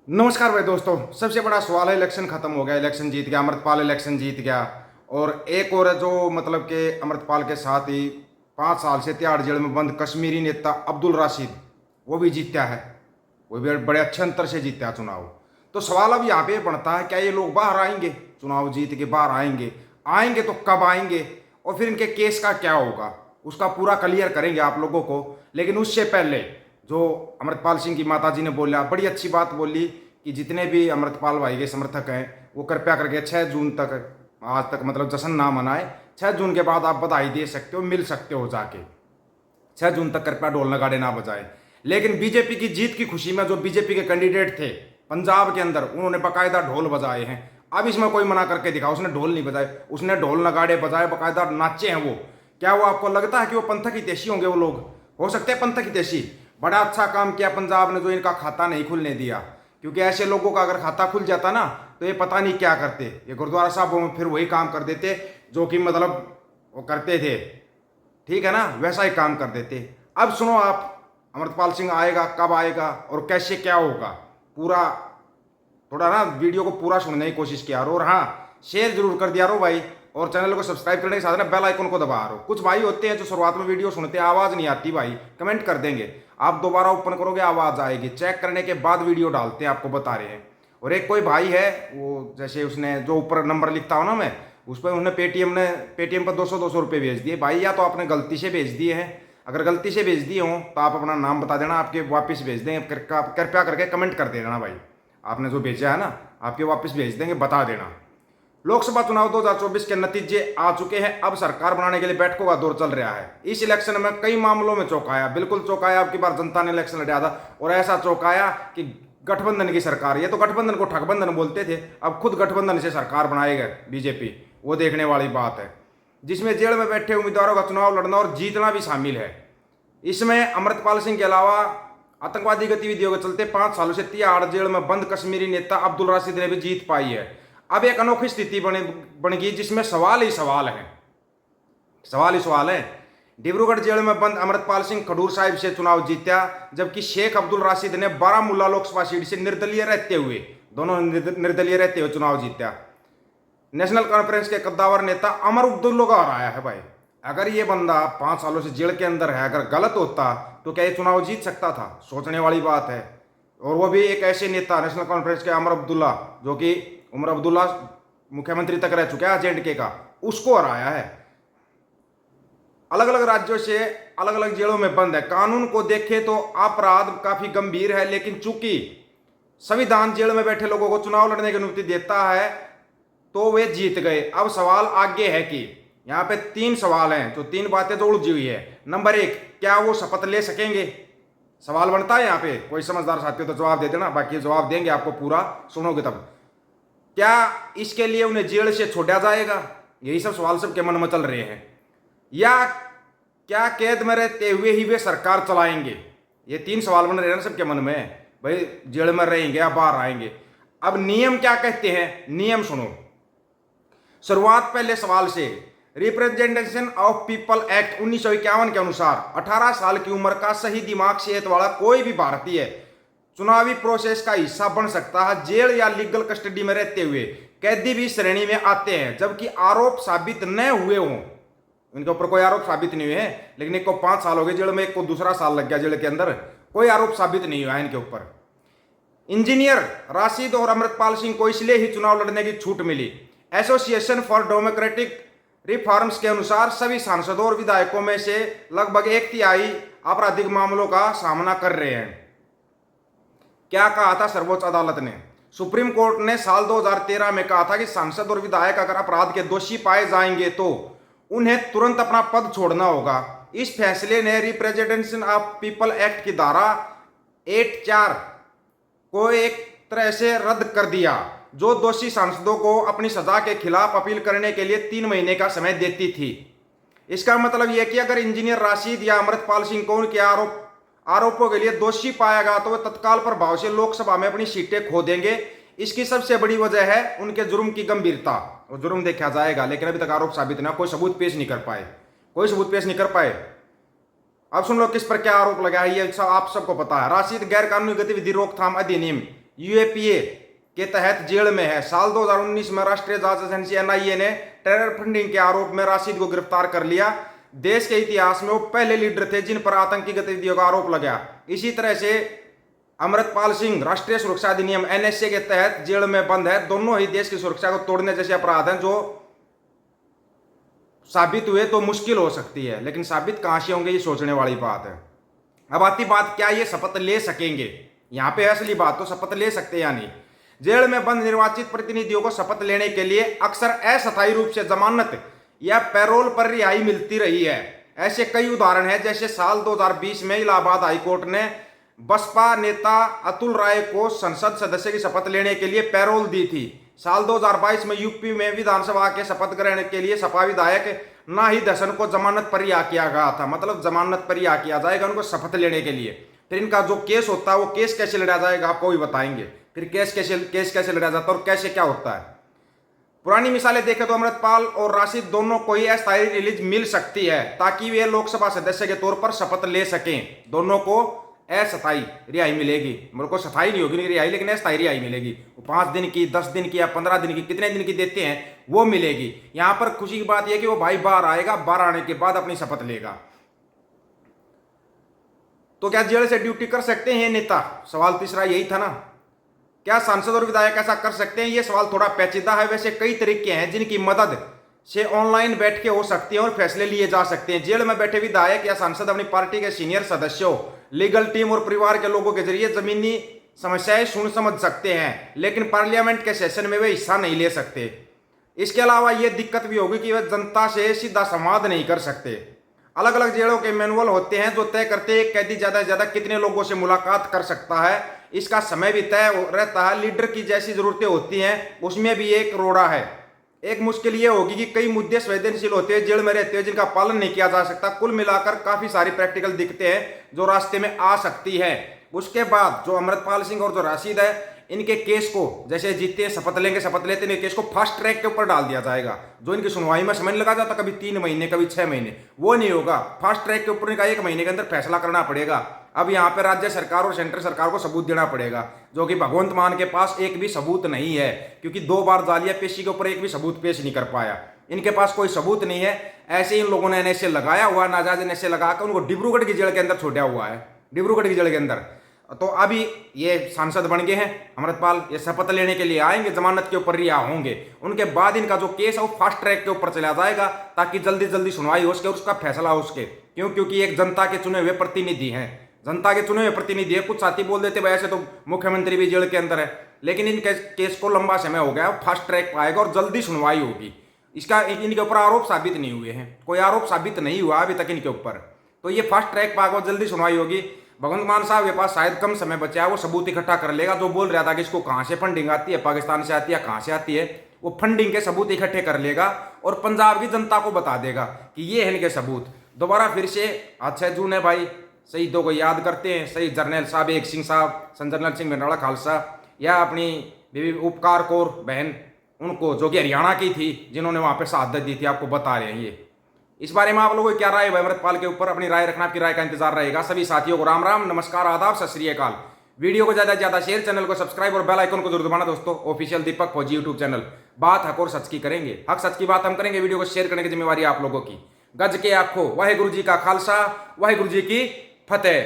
नमस्कार भाई दोस्तों। सबसे बड़ा सवाल है, इलेक्शन खत्म हो गया, इलेक्शन जीत गया, अमृतपाल इलेक्शन जीत गया। और एक और है जो मतलब कि अमृतपाल के साथ ही 5 साल से तिहाड़ जेल में बंद कश्मीरी नेता अब्दुल राशिद, वो भी जीता है। वो भी बड़े अच्छे अंतर से जीता है चुनाव। तो सवाल अब यहाँ पे बनता है, क्या ये लोग बाहर आएंगे? चुनाव जीत के बाहर आएंगे? आएंगे तो कब आएंगे? और फिर इनके केस का क्या होगा, उसका पूरा क्लियर करेंगे आप लोगों को। लेकिन उससे पहले जो अमृतपाल सिंह की माता जी ने बोला, बड़ी अच्छी बात बोली कि जितने भी अमृतपाल भाई के समर्थक हैं वो कृपया करके 6 जून तक, आज तक मतलब जश्न ना मनाए। 6 जून के बाद आप बधाई दे सकते हो, मिल सकते हो जाके। 6 जून तक कृपया ढोल नगाड़े ना बजाए। लेकिन बीजेपी की जीत की खुशी में जो बीजेपी के कैंडिडेट थे पंजाब के अंदर, उन्होंने बाकायदा ढोल बजाए हैं। अब इसमें कोई मना करके दिखा, उसने ढोल नहीं बजाए, उसने ढोल नगाड़े बजाए, बाकायदा नाचे हैं वो। क्या वो आपको लगता है कि वो पंथ की तेशी होंगे? वो लोग हो सकते हैं पंथ की तेशी। बड़ा अच्छा काम किया पंजाब ने जो इनका खाता नहीं खुलने दिया, क्योंकि ऐसे लोगों का अगर खाता खुल जाता ना तो ये पता नहीं क्या करते। ये गुरुद्वारा साहबों में फिर वही काम कर देते जो कि मतलब वो करते थे, ठीक है ना, वैसा ही काम कर देते। अब सुनो आप, अमृतपाल सिंह आएगा, कब आएगा और कैसे क्या होगा, पूरा थोड़ा ना वीडियो को पूरा सुनने की कोशिश किया और हाँ, शेयर जरूर कर दिया रो भाई। और चैनल को सब्सक्राइब करने के साथ ना बेल आइकन को दबा रहो। कुछ भाई होते हैं जो शुरुआत में वीडियो सुनते हैं, आवाज़ नहीं आती भाई, कमेंट कर देंगे, आप दोबारा ओपन करोगे आवाज़ आएगी, चेक करने के बाद वीडियो डालते हैं, आपको बता रहे हैं। और एक कोई भाई है वो, जैसे उसने जो ऊपर नंबर लिखता हो ना मैं, उस पर उन्होंने पेटीएम पर 200 रुपये भेज दिए भाई। या तो आपने गलती से भेज दिए हैं, अगर गलती से भेज दिए हों तो आप अपना नाम बता देना, आपके वापस भेज देंगे। कृपया करके कमेंट कर देना भाई, आपने जो भेजा है ना आपके वापस भेज देंगे, बता देना। लोकसभा चुनाव 2024 के नतीजे आ चुके हैं। अब सरकार बनाने के लिए बैठकों का दौर चल रहा है। इस इलेक्शन में कई मामलों में चौंकाया, बिल्कुल चौंकाया। अब की बार जनता ने इलेक्शन लड़ा था और ऐसा चौंकाया कि गठबंधन की सरकार, ये तो गठबंधन को ठगबंधन बोलते थे, अब खुद गठबंधन से सरकार बनाएगा बीजेपी, वो देखने वाली बात है। जिसमें जेल में बैठे उम्मीदवारों का चुनाव लड़ना और जीतना भी शामिल है। इसमें अमृतपाल सिंह के अलावा आतंकवादी गतिविधियों के चलते 5 सालों से तिहाड़ जेल में बंद कश्मीरी नेता अब्दुल राशिद ने भी जीत पाई है। अब एक अनोखी स्थिति बन गई जिसमें सवाल ही सवाल है, सवाल ही सवाल है। डिब्रूगढ़ जेल में बंद अमृतपाल सिंह खडूर साहिब से चुनाव जीता, जबकि शेख अब्दुल राशिद ने बारामूला लोकसभा सीट से निर्दलीय रहते हुए, दोनों निर्दलीय रहते हुए चुनाव जीता। नेशनल कॉन्फ्रेंस के कद्दावर नेता अमर अब्दुल्ला का हराया है भाई। अगर ये बंदा 5 सालों से जेल के अंदर है, अगर गलत होता तो क्या ये चुनाव जीत सकता था? सोचने वाली बात है। और वो भी एक ऐसे नेता नेशनल कॉन्फ्रेंस के अमर अब्दुल्ला, जो कि उमर अब्दुल्ला मुख्यमंत्री तक रह चुका है जे का, उसको हराया है। अलग अलग राज्यों से अलग अलग जेलों में बंद है। कानून को देखे तो अपराध काफी गंभीर है, लेकिन चूंकि संविधान जेल में बैठे लोगों को चुनाव लड़ने की अनुमति देता है तो वे जीत गए। अब सवाल आगे है कि यहाँ पे 3 सवाल हैं, जो 3 बातें जो उलझी हुई है। नंबर 1, क्या वो शपथ ले सकेंगे? सवाल बनता है यहाँ पे। कोई समझदार साथी तो जवाब दे देना, बाकी जवाब देंगे आपको, पूरा सुनोगे तब। क्या इसके लिए उन्हें जेल से छोड़ा जाएगा? यही सब सवाल सबके मन में चल रहे हैं। या क्या कैद में रहते हुए ही वे सरकार चलाएंगे? ये 3 सवाल बन रहे हैं ना सबके मन में, भाई जेल में रहेंगे या बाहर आएंगे। अब नियम क्या कहते हैं, नियम सुनो। शुरुआत पहले सवाल से। रिप्रेजेंटेशन ऑफ पीपल एक्ट 1951 के अनुसार 18 साल की उम्र का सही दिमाग सेहत वाला कोई भी भारतीय चुनावी प्रोसेस का हिस्सा बन सकता है। जेल या लीगल कस्टडी में रहते हुए कैदी भी श्रेणी में आते हैं, जबकि आरोप साबित न हुए हों। इनके ऊपर कोई आरोप साबित नहीं हुए हैं, लेकिन एक को 5 साल हो गए जेल में, एक को दूसरा साल लग गया जेल के अंदर, कोई आरोप साबित नहीं हुआ है इनके ऊपर। इंजीनियर राशिद और अमृतपाल सिंह को इसलिए ही चुनाव लड़ने की छूट मिली। एसोसिएशन फॉर डेमोक्रेटिक रिफॉर्म्स के अनुसार सभी सांसदों और विधायकों में से लगभग 1/3 आपराधिक मामलों का सामना कर रहे हैं। क्या कहा था सर्वोच्च अदालत ने? सुप्रीम कोर्ट ने साल 2013 में कहा था कि सांसद और विधायक अगर अपराध के दोषी पाए जाएंगे तो उन्हें तुरंत अपना पद छोड़ना होगा। इस फैसले ने रिप्रेजेंटेशन ऑफ पीपल एक्ट की धारा 8(4) को एक तरह से रद्द कर दिया, जो दोषी सांसदों को अपनी सजा के खिलाफ अपील करने के लिए 3 महीने का समय देती थी। इसका मतलब यह कि अगर इंजीनियर राशिद या अमृतपाल सिंह को उनके आरोपों के लिए दोषी पाया गया तो वे तत्काल प्रभाव से लोकसभा में अपनी सीटें खो देंगे। इसकी सबसे बड़ी वजह है उनके जुर्म की गंभीरता। वो जुर्म देखा जाएगा, लेकिन अभी तक आरोप साबित ना, कोई सबूत पेश नहीं कर पाए, कोई सबूत पेश नहीं कर पाए। अब सुन लो किस पर क्या आरोप लगा है, ये आप सबको पता है। राशिद गैर कानूनी गतिविधि रोकथाम अधिनियम यूएपीए के तहत जेल में है। साल 2019 में राष्ट्रीय जांच एजेंसी एनआईए ने टेरर फंडिंग के आरोप में राशिद को गिरफ्तार कर लिया। देश के इतिहास में वो पहले लीडर थे जिन पर आतंकी गतिविधियों का आरोप लगा। इसी तरह से अमृतपाल सिंह राष्ट्रीय सुरक्षा अधिनियम एनएसए के तहत जेल में बंद है। दोनों ही देश की सुरक्षा को तोड़ने जैसे अपराध हैं जो साबित हुए तो मुश्किल हो सकती है, लेकिन साबित कहां से होंगे ये सोचने वाली बात है। अब आती बात, क्या ये शपथ ले सकेंगे? यहां पे असली बात तो शपथ ले सकते या नहीं। जेल में बंद निर्वाचित प्रतिनिधियों को शपथ लेने के लिए अक्सर अस्थायी रूप से जमानत या पैरोल पर रिहाई मिलती रही है। ऐसे कई उदाहरण हैं, जैसे साल 2020 में इलाहाबाद हाईकोर्ट ने बसपा नेता अतुल राय को संसद सदस्य की शपथ लेने के लिए पैरोल दी थी। साल 2022 में यूपी में विधानसभा के शपथ ग्रहण के लिए सपा विधायक नाहिद हसन को जमानत पर रिहा किया गया था। मतलब जमानत पर रिहा किया जाएगा उनको शपथ लेने के लिए। फिर इनका जो केस होता है वो केस कैसे लड़ा जाएगा आपको भी बताएंगे। फिर केस कैसे लड़ा जाता है और कैसे क्या होता है। पुरानी मिसालें देखें तो अमृतपाल और राशिद दोनों को ही अस्थायी रिलीज मिल सकती है ताकि वे लोकसभा सदस्य के तौर पर शपथ ले सकें। दोनों को अस्थायी रिहाई मिलेगी, मेरे को स्थायी नहीं होगी रिहाई, लेकिन अस्थायी रिहाई मिलेगी। वो 5 दिन की, 10 दिन की या 15 दिन की, कितने दिन की देते हैं वो मिलेगी। यहां पर खुशी की बात यह कि वो भाई बाहर आएगा, बाहर आने के बाद अपनी शपथ लेगा। तो क्या जेल से ड्यूटी कर सकते हैं नेता? सवाल तीसरा यही था ना। क्या सांसद और विधायक ऐसा कर सकते हैं? ये सवाल थोड़ा पेचीदा है। वैसे कई तरीके हैं जिनकी मदद से ऑनलाइन बैठ के हो सकती है और फैसले लिए जा सकते हैं। जेल में बैठे विधायक या सांसद अपनी पार्टी के सीनियर सदस्यों, लीगल टीम और परिवार के लोगों के जरिए जमीनी समस्याएं सुन समझ सकते हैं, लेकिन पार्लियामेंट के सेशन में वे हिस्सा नहीं ले सकते। इसके अलावा ये दिक्कत भी होगी कि वे जनता से सीधा संवाद नहीं कर सकते। अलग अलग जेलों के मैनुअल होते हैं जो तय करते हैं कैदी ज्यादा से ज्यादा कितने लोगों से मुलाकात कर सकता है। इसका समय भी तय रहता है। लीडर की जैसी जरूरतें होती हैं उसमें भी एक रोड़ा है। एक मुश्किल ये होगी कि कई मुद्दे संवेदनशील होते हैं, जेल में रहते हैं, जिनका पालन नहीं किया जा सकता। कुल मिलाकर काफी सारी प्रैक्टिकल दिक्कतें हैं जो रास्ते में आ सकती है। उसके बाद जो अमृतपाल सिंह और जो राशिद है, इनके केस को जैसे जीतते शपथ लेते हैं, केस को फास्ट ट्रैक के ऊपर डाल दिया जाएगा। जो इनकी सुनवाई में समय लगा जाता, कभी 3 महीने कभी 6 महीने, वो नहीं होगा। फास्ट ट्रैक के ऊपर इनका 1 महीने के अंदर फैसला करना पड़ेगा। अब यहाँ पे राज्य सरकार और सेंट्रल सरकार को सबूत देना पड़ेगा, जो कि भगवंत मान के पास एक भी सबूत नहीं है, क्योंकि 2 बार जालिया पेशी के ऊपर एक भी सबूत पेश नहीं कर पाया। इनके पास कोई सबूत नहीं है। ऐसे इन लोगों ने एनएसए लगाया हुआ, नाजायज एनएसए लगाकर उनको डिब्रूगढ़ की जेल के अंदर छोड़ा हुआ है, डिब्रूगढ़ की जेल के अंदर। तो अभी ये सांसद बन गए हैं अमृतपाल, ये शपथ लेने के लिए आएंगे, जमानत के ऊपर रिहा होंगे। उनके बाद इनका जो केस है वो फास्ट ट्रैक के ऊपर चला जाएगा ताकि जल्दी जल्दी सुनवाई हो सके और उसका फैसला हो सके। क्यों? क्योंकि एक जनता के चुने हुए प्रतिनिधि हैं, जनता के चुने हुए प्रतिनिधि है। कुछ साथी बोल देते वैसे तो मुख्यमंत्री भी जेल के अंदर है, लेकिन इनके केस को लंबा समय हो गया, फास्ट ट्रैक पाएगा और जल्दी सुनवाई होगी। इसका इनके ऊपर आरोप साबित नहीं हुए हैं, कोई आरोप साबित नहीं हुआ अभी तक इनके ऊपर, तो ये फास्ट ट्रैक पाएगा और जल्दी सुनवाई होगी। भगवंत मान साहब के पास शायद कम समय बचा है, वो सबूत इकट्ठा कर लेगा। जो बोल रहा था कि इसको कहां से फंडिंग आती है, पाकिस्तान से आती है, कहां से आती है, वो फंडिंग के सबूत इकट्ठे कर लेगा और पंजाब की जनता को बता देगा कि ये है इनके सबूत। दोबारा फिर से 6 जून है भाई, शहीदों को याद करते हैं। शहीद जर्नैल साहब एक सिंह साहब, संत जरनैल सिंह भंडारा खालसा, या अपनी बीबी उपकार कौर बहन, उनको जो कि हरियाणा की थी, जिन्होंने वहां पर शहादत दी थी, आपको बता रहे हैं। ये इस बारे में आप लोगों की क्या राय है अमृतपाल के ऊपर? अपनी राय रखना, आपकी राय का इंतजार रहेगा। सभी साथियों को राम राम, नमस्कार, आदाब, सत श्री अकाल। वीडियो को ज्यादा से ज्यादा शेयर, चैनल को सब्सक्राइब और बेल आइकन को जरूर दबाना दोस्तों। ऑफिशियल दीपक फौजी यूट्यूब चैनल, बात हक और सच की करेंगे, हक सच की बात हम करेंगे। वीडियो को शेयर करने की जिम्मेवारी आप लोगों की। गज के आखो, वाहेगुरु जी का खालसा, वाहेगुरु जी की फतेह।